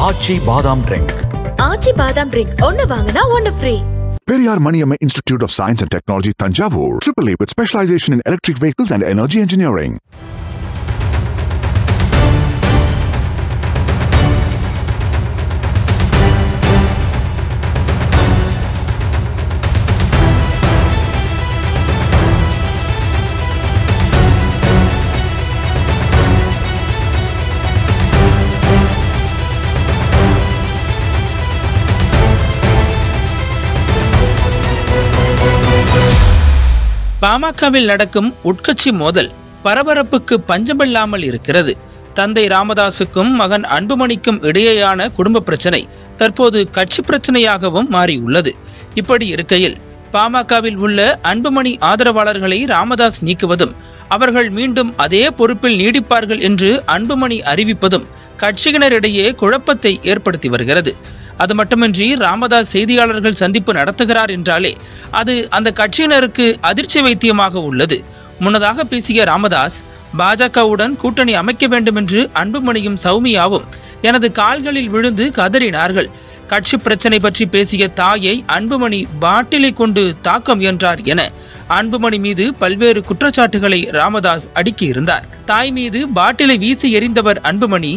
ஆச்சி பாதாம் ட்ரிங்க். ஆச்சி பாதாம் ட்ரிங்க் ஒன்னு வாங்கினா ஒன்னு free. Periyar Maniamma Institute of Science and Technology, Tanjavur, AAA with specialization in electric vehicles and energy engineering. பாமகவில் நடக்கும் உட்கட்சி மோதல் பரபரப்புக்கு பஞ்சமில்லாமல் இருக்கிறது. தந்தை ராமதாசுக்கும் மகன் அன்புமணிக்கும் இடையேயான குடும்ப பிரச்சனை தற்போது கட்சி பிரச்சனையாகவும் மாறியுள்ளது. இப்படி இருக்கையில் பாமகவில் உள்ள அன்புமணி ஆதரவாளர்களை ராமதாஸ் நீக்குவதும் அவர்கள் மீண்டும் அதே பொறுப்பில் நீடிப்பார்கள் என்று அன்புமணி அறிவிப்பதும் கட்சியினரிடையே குழப்பத்தை ஏற்படுத்தி வருகிறது. அது மட்டுமின்றி ராமதாஸ் செய்தியாளர்கள் சந்திப்பு நடத்துகிறார் என்றாலே அது அந்த கட்சியினருக்கு அதிர்ச்சி வைத்தியமாக உள்ளது. முன்னதாக பேசிய ராமதாஸ் பாஜகவுடன் கூட்டணி அமைக்க வேண்டும் என்று அன்புமணியும் சௌமியாவும் எனது கால்களில் விழுந்து கதறினார்கள். கட்சி பிரச்சனை பற்றி பேசிய தாயை அன்புமணி பாட்டிலை கொண்டு தாக்க முயன்றார் என அன்புமணி மீது பல்வேறு குற்றச்சாட்டுகளை ராமதாஸ் அடுக்கியிருந்தார். தாய் மீது பாட்டிலை வீசி எறிந்தவர் அன்புமணி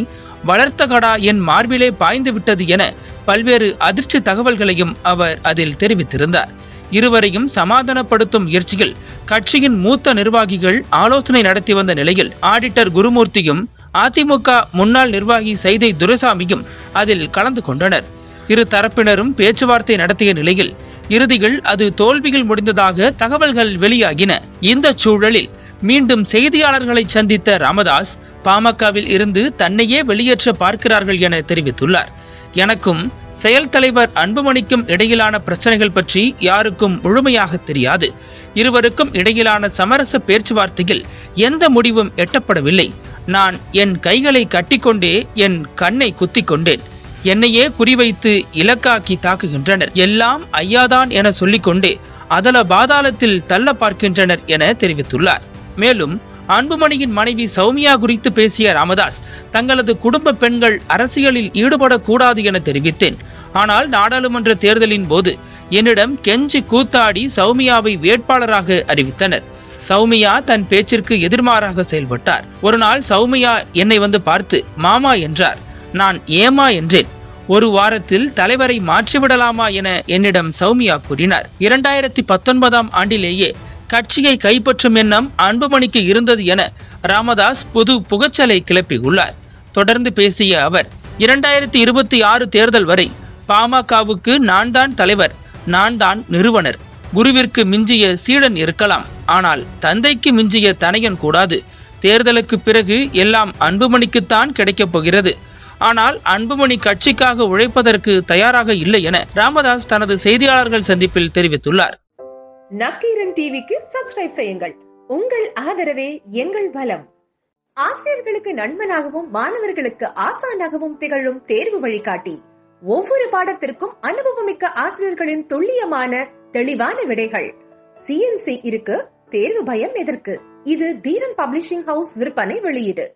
வளர்த்த கடா என் மார்பிலே பாய்ந்து விட்டது என பல்வேறு அதிர்ச்சி தகவல்களையும் அவர் அதில் தெரிவித்திருந்தார். இருவரையும் சமாதானப்படுத்தும் முயற்சியில் கட்சியின் மூத்த நிர்வாகிகள் ஆலோசனை நடத்தி வந்த நிலையில் ஆடிட்டர் குருமூர்த்தியும் அதிமுக முன்னாள் நிர்வாகி சைதை துரைசாமியும் அதில் கலந்து கொண்டனர். இரு தரப்பினரும் பேச்சுவார்த்தை நடத்திய நிலையில் இறுதியில் அது தோல்வியில் முடிந்ததாக தகவல்கள் வெளியாகின. இந்த சூழலில் மீண்டும் செய்தியாளர்களை சந்தித்த ராமதாஸ் பாமகவில் இருந்து தன்னையே வெளியேற்ற பார்க்கிறார்கள் என தெரிவித்துள்ளார். எனக்கும் செயல் தலைவர் அன்புமணிக்கும் இடையிலான பிரச்சனைகள் பற்றி யாருக்கும் முழுமையாக தெரியாது. இருவருக்கும் இடையிலான சமரச பேச்சுவார்த்தையில் எந்த முடிவும் எட்டப்படவில்லை. நான் என் கைகளை கட்டிக்கொண்டே என் கண்ணை குத்திக் கொண்டேன். என்னையே குறிவைத்து இலக்காக்கி தாக்குகின்றனர். எல்லாம் ஐயாதான் என சொல்லிக்கொண்டே அதல பாதாளத்தில் தள்ள பார்க்கின்றனர் என தெரிவித்துள்ளார். மேலும் அன்புமணியின் மனைவி சௌமியா குறித்து பேசிய ராமதாஸ் தங்களது குடும்ப பெண்கள் அரசியலில் ஈடுபடக்கூடாது என தெரிவித்தேன். ஆனால் நாடாளுமன்ற தேர்தலின் போது என்னிடம் கெஞ்சி கூத்தாடி சௌமியாவை வேட்பாளராக அறிவித்தனர். சௌமியா தன் பேச்சிற்கு எதிர்மாறாக செயல்பட்டார். ஒரு நாள் சௌமியா என்னை வந்து பார்த்து மாமா என்றார். நான் ஏமா என்றேன். ஒரு வாரத்தில் தலைவரை மாற்றிவிடலாமா என என்னிடம் சௌமியா கூறினார். 2019 ஆண்டிலேயே கட்சியை கைப்பற்றும் எண்ணம் அன்புமணிக்கு இருந்தது என ராமதாஸ் புது புகச்சலை கிளப்பியுள்ளார். தொடர்ந்து பேசிய அவர் 2026 தேர்தல் வரை பாமகவுக்கு நான் தான் தலைவர், நான் தான் நிறுவனர். குருவிற்கு மிஞ்சிய சீடன் இருக்கலாம், ஆனால் தந்தைக்கு மிஞ்சிய தனையன் கூடாது. தேர்தலுக்கு பிறகு எல்லாம் அன்புமணிக்குத்தான் கிடைக்கப் போகிறது. ஆனால் அன்புமணி கட்சிக்காக உழைப்பதற்கு தயாராக இல்லை என ராமதாஸ் தனது செய்தியாளர்கள் சந்திப்பில் தெரிவித்துள்ளார். நக்கீரன் டிவிக்கு சப்ஸ்கிரைப் செய்யுங்கள். உங்கள் ஆதரவே எங்கள் பலம். ஆசிரியர்களுக்கு நண்பனாகவும் மாணவர்களுக்கு ஆசானாகவும் திகழும் தேர்வு வழிகாட்டி. ஒவ்வொரு பாடத்திற்கும் அனுபவமிக்க ஆசிரியர்களின் துல்லியமான தெளிவான விடைகள். CNC இருக்கு, தேர்வு பயம் எதற்கு? இது தீரன் பப்ளிஷிங் ஹவுஸ் விற்பனை வெளியீடு.